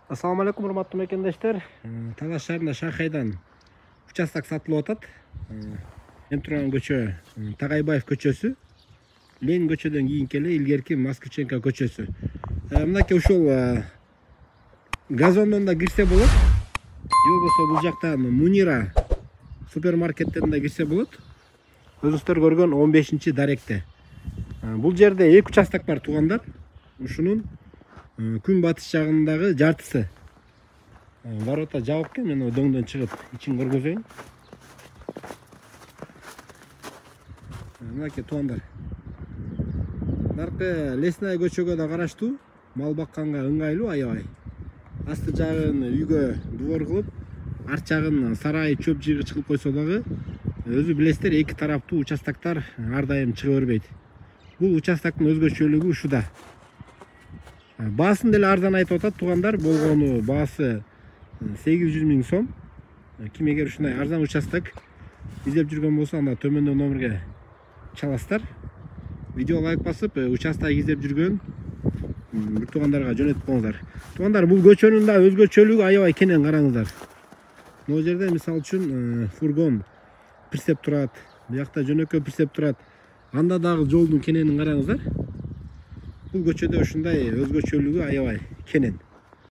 Assalamu alaikum урматтуу мекендештер. Талас шаарында Шанхайдан участок сатылып атат. Мен турган көчө Тагайбаев көчөсү. Ленин көчөдөн кийинки эле илгерки Москвиченко көчөсү. Мынакей ушул газондон да кирсе болот. Же болбосо бул жактан Мунира супермаркеттен да кирсе болот. Өзүңүздөр көргөн 15-даректе. Бул жерде 2 участок бар туугандар. Ушунун күн батыш жагындагы жартысы. Ворота жабык экен, мен дөңдөн чыгып ичин көргөзөйүн. Мынакей туугандар. Наркы Лесная көчөгө да караштуу, мал бакканга ыңгайлуу аябай. Асты жагын үйгө двор кылып, арт жагын сарай чөп жыйгыч кылып койсо дагы, өзү билесиздер, 2 тараптуу участоктор ар дайым чыга бербейт. Бул участоктун өзгөчөлүгү ушуда. Баасын деле арзан айтып атат туугандар, болгону баасы 800 000 сом. Ким эгер ушундай арзан участок издеп жүргөн болсо, анда төмөндө номерге чаласыздар. Видео лайк басып, участок издеп жүргөн бир туугандарга жөнөтүп коңуздар. Туугандар, бул көчөнүн да өзгөчөлүгү аябай кенен, караңыздар. Могу жерде мисалы үчүн фургон прицеп турат, биякта жөнөкөй прицеп турат. Анда дагы жолдун кененин караңыздар. Бул көчөдө ушундай өзгөчөлүгү аябай кенен.